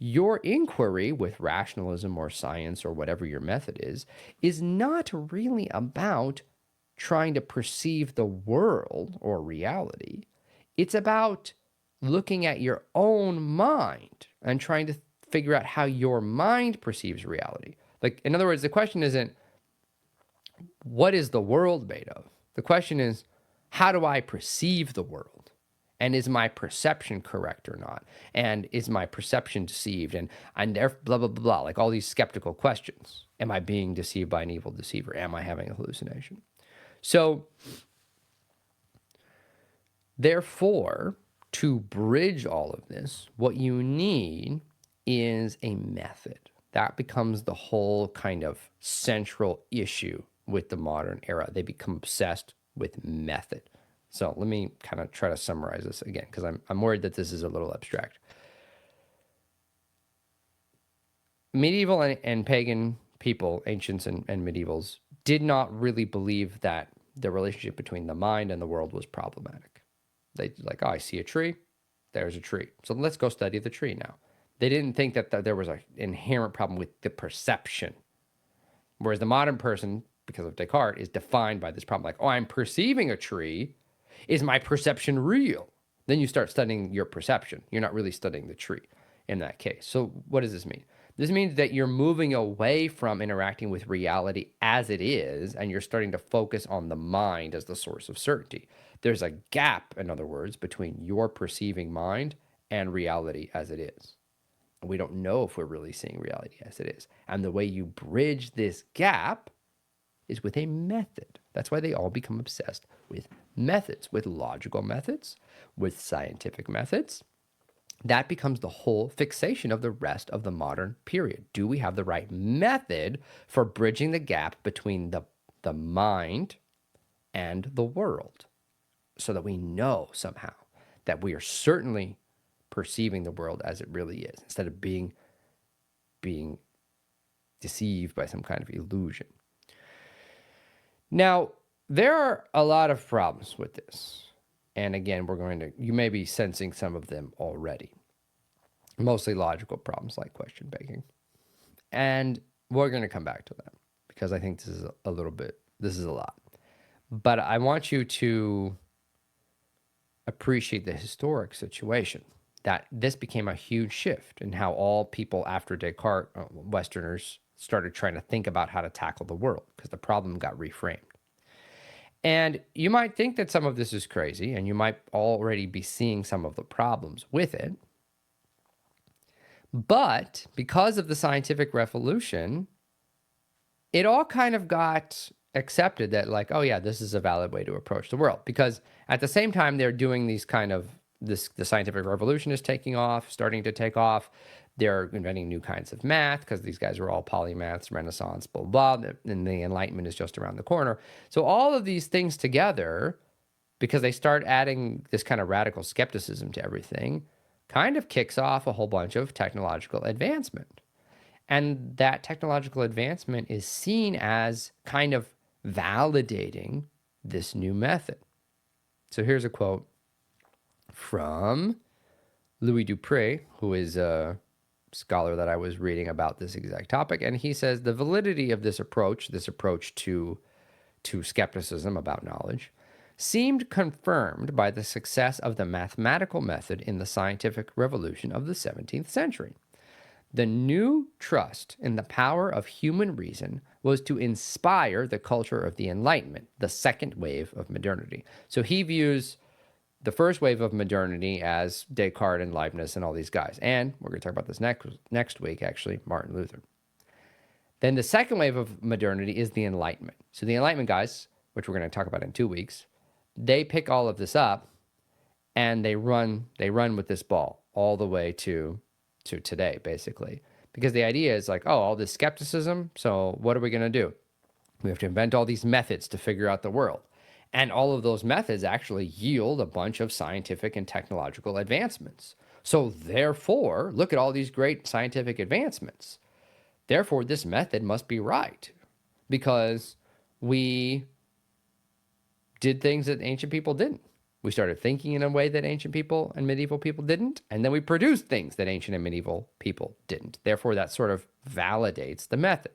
your inquiry with rationalism or science or whatever your method is not really about trying to perceive the world or reality. It's about looking at your own mind and trying to figure out how your mind perceives reality. Like, in other words, the question isn't, what is the world made of? The question is, how do I perceive the world? And is my perception correct or not? And is my perception deceived? And blah, blah, blah, blah, like all these skeptical questions. Am I being deceived by an evil deceiver? Am I having a hallucination? So, therefore, to bridge all of this, what you need is a method. That becomes the whole kind of central issue with the modern era. They become obsessed with method. So let me kind of try to summarize this again, because I'm worried that this is a little abstract. medieval and pagan people, ancients and medievals, did not really believe that the relationship between the mind and the world was problematic. They like, oh, I see a tree, there's a tree. So let's go study the tree now. They didn't think that there was an inherent problem with the perception. Whereas the modern person, because of Descartes, is defined by this problem. Like, oh, I'm perceiving a tree. Is my perception real? Then you start studying your perception. You're not really studying the tree in that case. So what does this mean? This means that you're moving away from interacting with reality as it is, and you're starting to focus on the mind as the source of certainty. There's a gap, in other words, between your perceiving mind and reality as it is. We don't know if we're really seeing reality as it is. And the way you bridge this gap is with a method. That's why they all become obsessed with methods, with logical methods, with scientific methods. That becomes the whole fixation of the rest of the modern period. Do we have the right method for bridging the gap between the mind and the world, so that we know somehow that we are certainly perceiving the world as it really is, instead of being deceived by some kind of illusion. Now, there are a lot of problems with this. And again, you may be sensing some of them already. Mostly logical problems like question banking. And we're going to come back to that because I think this is a lot. But I want you to appreciate the historic situation, that this became a huge shift in how all people after Descartes, Westerners, started trying to think about how to tackle the world, because the problem got reframed. And you might think that some of this is crazy, and you might already be seeing some of the problems with it. But because of the scientific revolution, it all kind of got accepted that, like, oh yeah, this is a valid way to approach the world. Because at the same time they're doing these kind of, the scientific revolution is starting to take off. They're inventing new kinds of math, because these guys were all polymaths, Renaissance, blah, blah, blah, and the Enlightenment is just around the corner. So all of these things together, because they start adding this kind of radical skepticism to everything, kind of kicks off a whole bunch of technological advancement. And that technological advancement is seen as kind of validating this new method. So here's a quote from Louis Dupré, who is a scholar that I was reading about this exact topic. And he says the validity of this approach to skepticism about knowledge, seemed confirmed by the success of the mathematical method in the scientific revolution of the 17th century. The new trust in the power of human reason was to inspire the culture of the Enlightenment, the second wave of modernity. So he views the first wave of modernity as Descartes and Leibniz and all these guys. And we're going to talk about this next week, actually, Martin Luther. Then the second wave of modernity is the Enlightenment. So the Enlightenment guys, which we're going to talk about in 2 weeks, they pick all of this up and they run with this ball all the way to today, basically. Because the idea is like, oh, all this skepticism, so what are we going to do? We have to invent all these methods to figure out the world. And all of those methods actually yield a bunch of scientific and technological advancements. So therefore, look at all these great scientific advancements. Therefore, this method must be right, because we did things that ancient people didn't. We started thinking in a way that ancient people and medieval people didn't, and then we produced things that ancient and medieval people didn't. Therefore, that sort of validates the method.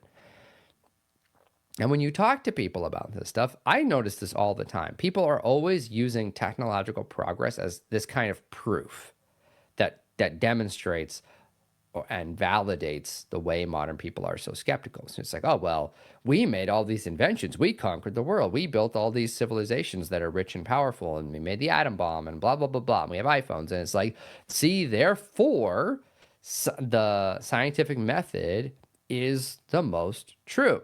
And when you talk to people about this stuff, I notice this all the time. People are always using technological progress as this kind of proof that demonstrates and validates the way modern people are so skeptical. So it's like, oh, well, we made all these inventions. We conquered the world. We built all these civilizations that are rich and powerful, and we made the atom bomb and blah, blah, blah, blah. And we have iPhones. And it's like, see, therefore, the scientific method is the most true.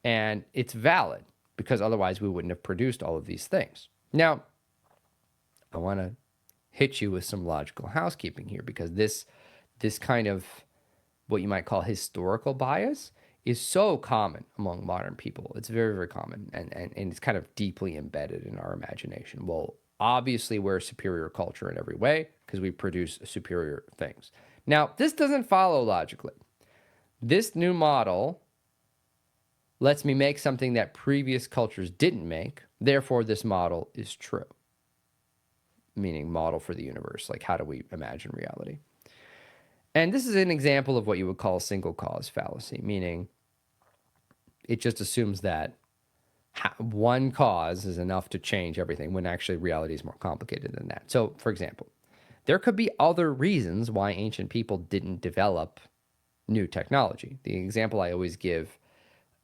And it's valid, because otherwise we wouldn't have produced all of these things. Now, I want to hit you with some logical housekeeping here, because this kind of what you might call historical bias is so common among modern people. It's very, very common, and it's kind of deeply embedded in our imagination. Well, obviously we're a superior culture in every way because we produce superior things. Now, this doesn't follow logically. This new model lets me make something that previous cultures didn't make. Therefore, this model is true. Meaning model for the universe. Like, how do we imagine reality? And this is an example of what you would call a single cause fallacy, meaning it just assumes that one cause is enough to change everything when actually reality is more complicated than that. So, for example, there could be other reasons why ancient people didn't develop new technology. The example I always give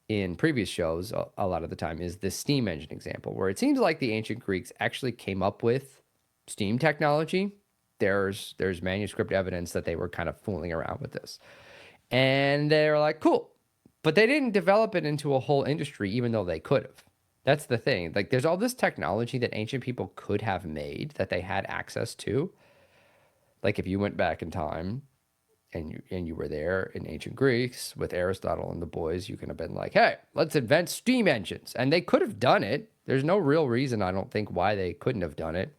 in previous shows a lot of the time is the steam engine example, where it seems like the ancient Greeks actually came up with steam technology. There's manuscript evidence that they were kind of fooling around with this. And they're like, cool. But they didn't develop it into a whole industry, even though they could have. That's the thing. Like, there's all this technology that ancient people could have made that they had access to. Like, if you went back in time and you were there in ancient Greece with Aristotle and the boys, you could have been like, hey, let's invent steam engines. And they could have done it. There's no real reason, I don't think, why they couldn't have done it.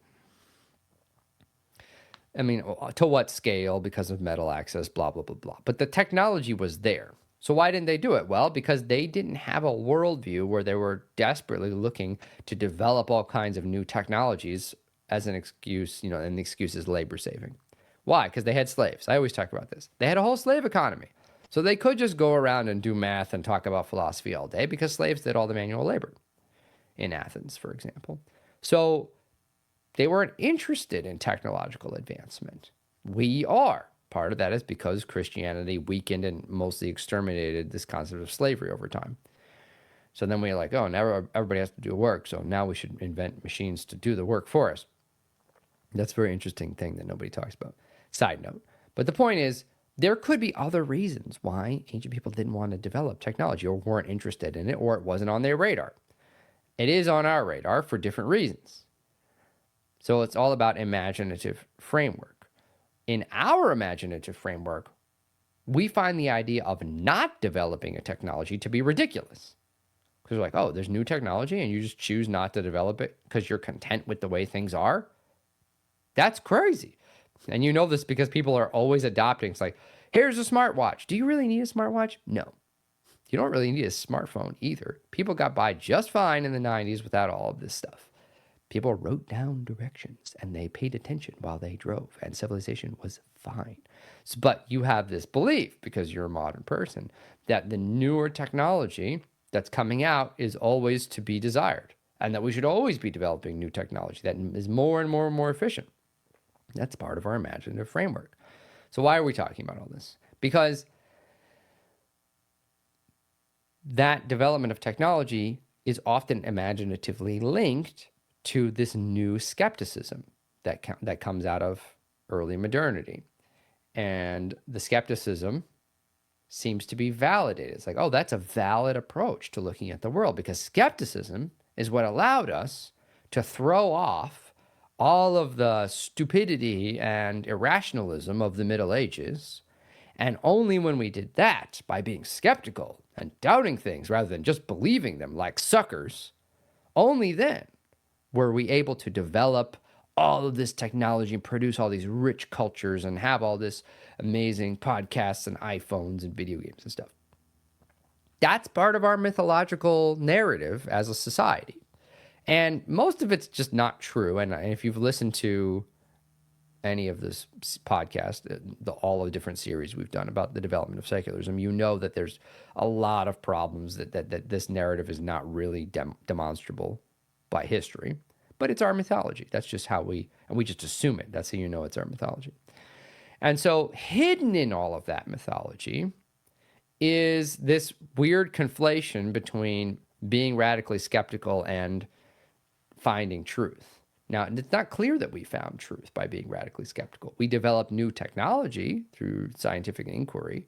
I mean, to what scale? Because of metal access, blah, blah, blah, blah. But the technology was there. So why didn't they do it? Well, because they didn't have a worldview where they were desperately looking to develop all kinds of new technologies as an excuse, and the excuse is labor saving. Why? Because they had slaves. I always talk about this. They had a whole slave economy. So they could just go around and do math and talk about philosophy all day because slaves did all the manual labor in Athens, for example. So they weren't interested in technological advancement. We are. Part of that is because Christianity weakened and mostly exterminated this concept of slavery over time. So then we're like, oh, now everybody has to do work, so now we should invent machines to do the work for us. That's a very interesting thing that nobody talks about. Side note. But the point is, there could be other reasons why ancient people didn't want to develop technology or weren't interested in it, or it wasn't on their radar. It is on our radar for different reasons. So it's all about imaginative framework. In our imaginative framework, we find the idea of not developing a technology to be ridiculous. Because we're like, oh, there's new technology and you just choose not to develop it because you're content with the way things are? That's crazy. And you know this because people are always adopting. It's like, here's a smartwatch. Do you really need a smartwatch? No. You don't really need a smartphone either. People got by just fine in the 90s without all of this stuff. People wrote down directions and they paid attention while they drove, and civilization was fine. But you have this belief, because you're a modern person, that the newer technology that's coming out is always to be desired, and that we should always be developing new technology that is more and more and more efficient. That's part of our imaginative framework. So why are we talking about all this? Because that development of technology is often imaginatively linked to this new skepticism that comes out of early modernity. And the skepticism seems to be validated. It's like, oh, that's a valid approach to looking at the world, because skepticism is what allowed us to throw off all of the stupidity and irrationalism of the Middle Ages. And only when we did that, by being skeptical and doubting things rather than just believing them like suckers, only then were we able to develop all of this technology and produce all these rich cultures and have all this amazing podcasts and iPhones and video games and stuff. That's part of our mythological narrative as a society. And most of it's just not true. And if you've listened to any of this podcast, all of the different series we've done about the development of secularism, you know that there's a lot of problems that this narrative is not really demonstrable by history, but it's our mythology. That's just how we just assume it. That's how you know it's our mythology. And so hidden in all of that mythology is this weird conflation between being radically skeptical and finding truth. Now, it's not clear that we found truth by being radically skeptical. We developed new technology through scientific inquiry,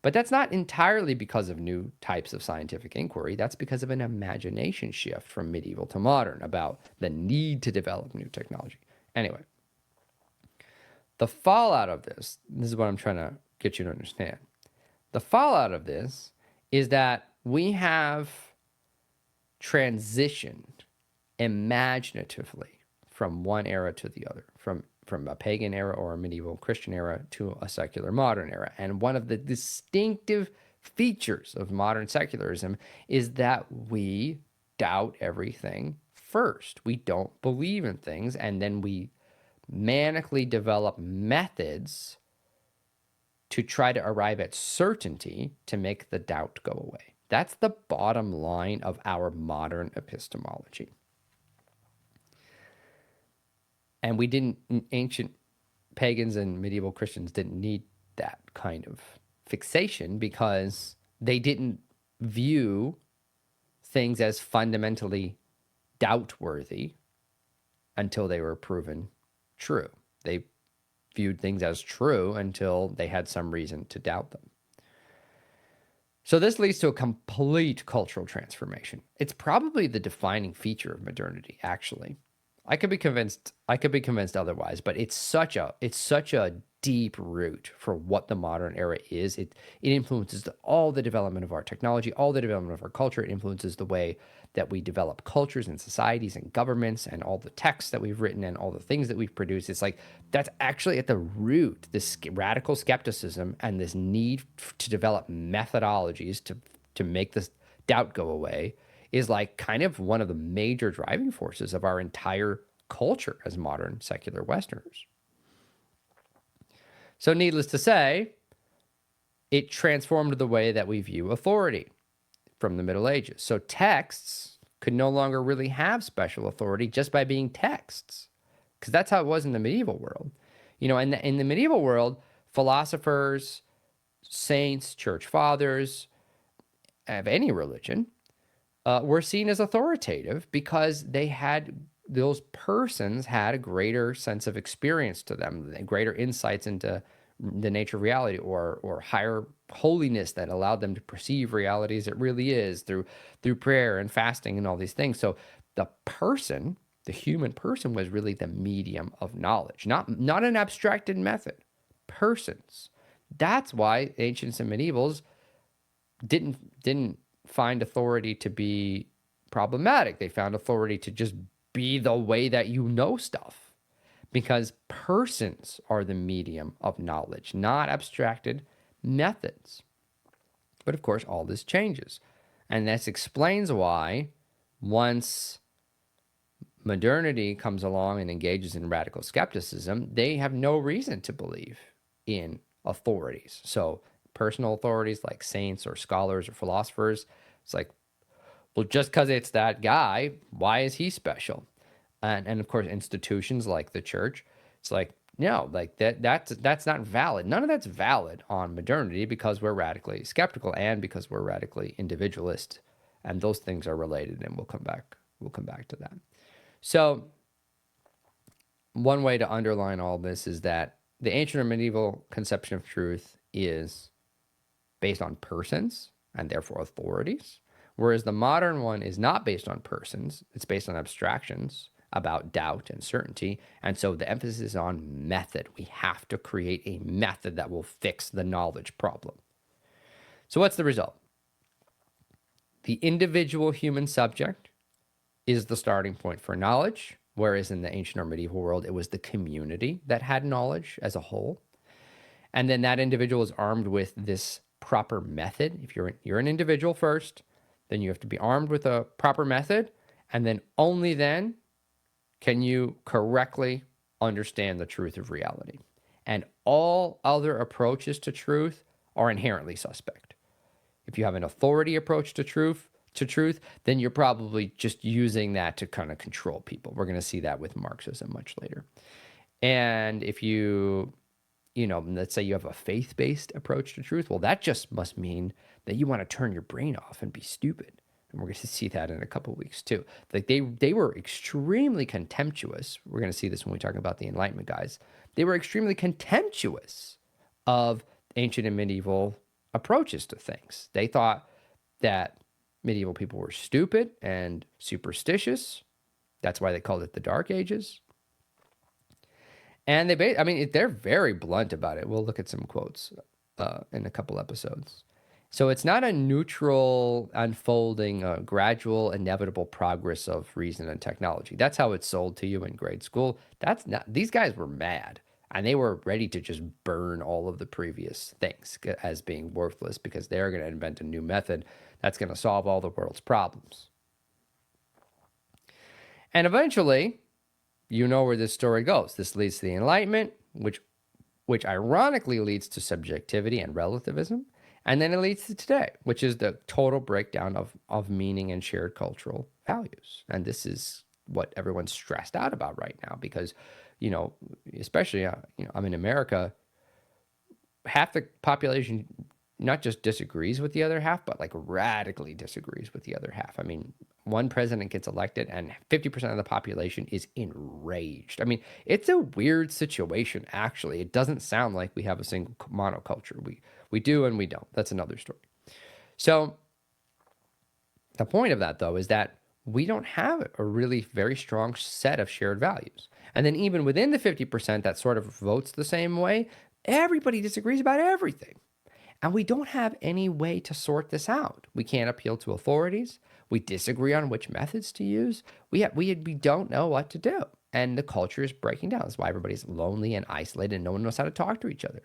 but that's not entirely because of new types of scientific inquiry. That's because of an imagination shift from medieval to modern about the need to develop new technology. Anyway, the fallout of this is what I'm trying to get you to understand. The fallout of this is that we have transitioned imaginatively from one era to the other, from from a pagan era or a medieval Christian era to a secular modern era. And one of the distinctive features of modern secularism is that we doubt everything first. We don't believe in things, and then we manically develop methods to try to arrive at certainty to make the doubt go away. That's the bottom line of our modern epistemology. And we didn't, ancient pagans and medieval Christians didn't need that kind of fixation because they didn't view things as fundamentally doubt-worthy until they were proven true. They viewed things as true until they had some reason to doubt them. So this leads to a complete cultural transformation. It's probably the defining feature of modernity, actually. I could be convinced otherwise, but it's such a deep root for what the modern era is. It influences all the development of our technology, all the development of our culture. It influences the way that we develop cultures and societies and governments and all the texts that we've written and all the things that we've produced. It's like that's actually at the root, this radical skepticism and this need to develop methodologies to make this doubt go away is like kind of one of the major driving forces of our entire culture as modern secular Westerners. So needless to say, it transformed the way that we view authority from the Middle Ages. So texts could no longer really have special authority just by being texts, because that's how it was in the medieval world. You know, in the medieval world, philosophers, saints, church fathers of any religion were seen as authoritative because those persons had a greater sense of experience to them, greater insights into the nature of reality or higher holiness that allowed them to perceive reality as it really is through prayer and fasting and all these things. So the human person was really the medium of knowledge, not an abstracted method, persons. That's why ancients and medievals didn't find authority to be problematic. They found authority to just be the way that you know stuff, because persons are the medium of knowledge, not abstracted methods. But of course, all this changes. And this explains why once modernity comes along and engages in radical skepticism, they have no reason to believe in authorities. So personal authorities like saints or scholars or philosophers, it's like, well, just because it's that guy, why is he special? And of course, institutions like the church, it's like, no, like that's not valid. None of that's valid on modernity because we're radically skeptical and because we're radically individualist, and those things are related. And we'll come back to that. So one way to underline all this is that the ancient or medieval conception of truth is based on persons and therefore authorities, whereas the modern one is not based on persons. It's based on abstractions about doubt and certainty. And so the emphasis is on method. We have to create a method that will fix the knowledge problem. So what's the result? The individual human subject is the starting point for knowledge, whereas in the ancient or medieval world, it was the community that had knowledge as a whole. And then that individual is armed with this proper method. If you're an individual first, then you have to be armed with a proper method, and then only then can you correctly understand the truth of reality. And all other approaches to truth are inherently suspect. If you have an authority approach to truth, then you're probably just using that to kind of control people. We're going to see that with Marxism much later. And if let's say you have a faith-based approach to truth, well, that just must mean that you want to turn your brain off and be stupid. And we're going to see that in a couple of weeks too. Like they were extremely contemptuous. We're going to see this when we talk about the Enlightenment guys. They were extremely contemptuous of ancient and medieval approaches to things. They thought that medieval people were stupid and superstitious. That's why they called it the Dark Ages. And they're very blunt about it. We'll look at some quotes in a couple episodes. So it's not a neutral, unfolding, gradual, inevitable progress of reason and technology. That's how it's sold to you in grade school. That's not, these guys were mad and they were ready to just burn all of the previous things as being worthless because they're going to invent a new method that's going to solve all the world's problems. And eventually, you know where this story goes. This leads to the Enlightenment, which ironically leads to subjectivity and relativism. And then it leads to today, which is the total breakdown of meaning and shared cultural values. And this is what everyone's stressed out about right now because, especially, I'm in America, half the population not just disagrees with the other half, but like radically disagrees with the other half. I mean, one president gets elected and 50% of the population is enraged. I mean, it's a weird situation, actually. It doesn't sound like we have a single monoculture. We do and we don't. That's another story. So the point of that, though, is that we don't have a really very strong set of shared values. And then even within the 50% that sort of votes the same way, everybody disagrees about everything. And we don't have any way to sort this out. We can't appeal to authorities. We disagree on which methods to use. We don't know what to do. And the culture is breaking down. That's why everybody's lonely and isolated and no one knows how to talk to each other.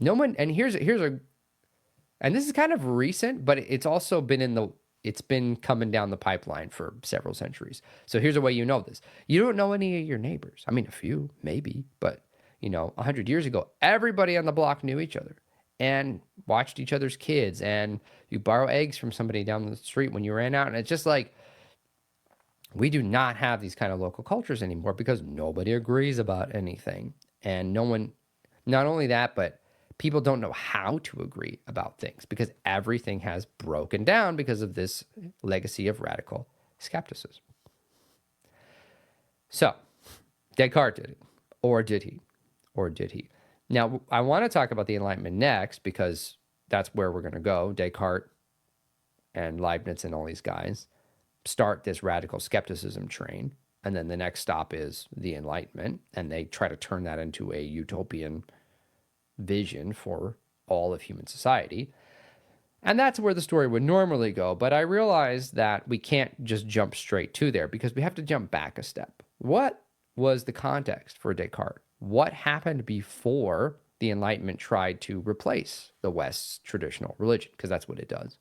No one, and and this is kind of recent, but it's also it's been coming down the pipeline for several centuries. So here's a way you know this. You don't know any of your neighbors. I mean, a few, maybe, but 100 years ago, everybody on the block knew each other and watched each other's kids, and you borrow eggs from somebody down the street when you ran out. And it's just like, we do not have these kind of local cultures anymore because nobody agrees about anything. And no one, not only that, but people don't know how to agree about things because everything has broken down because of this legacy of radical skepticism. So, Descartes did it, or did he? Or did he? Now, I want to talk about the Enlightenment next because that's where we're going to go. Descartes and Leibniz and all these guys start this radical skepticism train. And then the next stop is the Enlightenment. And they try to turn that into a utopian vision for all of human society. And that's where the story would normally go. But I realized that we can't just jump straight to there because we have to jump back a step. What was the context for Descartes? What happened before the Enlightenment tried to replace the West's traditional religion? Because that's what it does.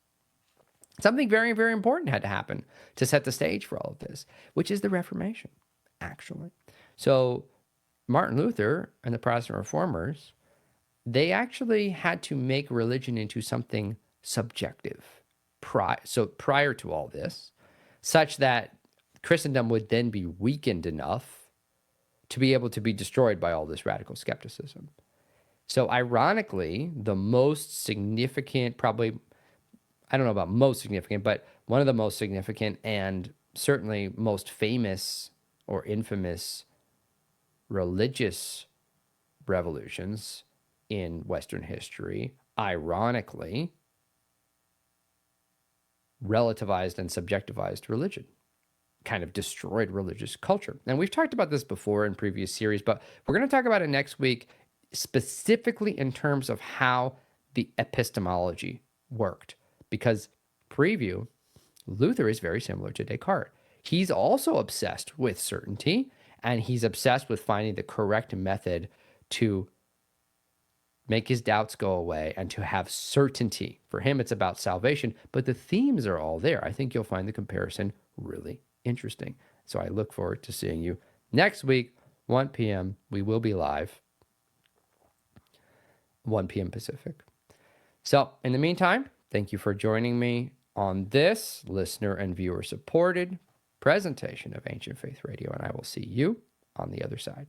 Something very, very important had to happen to set the stage for all of this, which is the Reformation, actually. So Martin Luther and the Protestant reformers, they actually had to make religion into something subjective prior to all this, such that Christendom would then be weakened enough to be able to be destroyed by all this radical skepticism. So ironically, the most significant, probably, I don't know about most significant, but one of the most significant and certainly most famous or infamous religious revolutions in Western history, ironically, relativized and subjectivized religion, kind of destroyed religious culture. And we've talked about this before in previous series, but we're going to talk about it next week, specifically in terms of how the epistemology worked. Because preview, Luther is very similar to Descartes. He's also obsessed with certainty, and he's obsessed with finding the correct method to make his doubts go away and to have certainty. For him, it's about salvation, but the themes are all there. I think you'll find the comparison really interesting. So I look forward to seeing you next week, 1 p.m. We will be live, 1 p.m. Pacific. So in the meantime, thank you for joining me on this listener and viewer supported presentation of Ancient Faith Radio, and I will see you on the other side.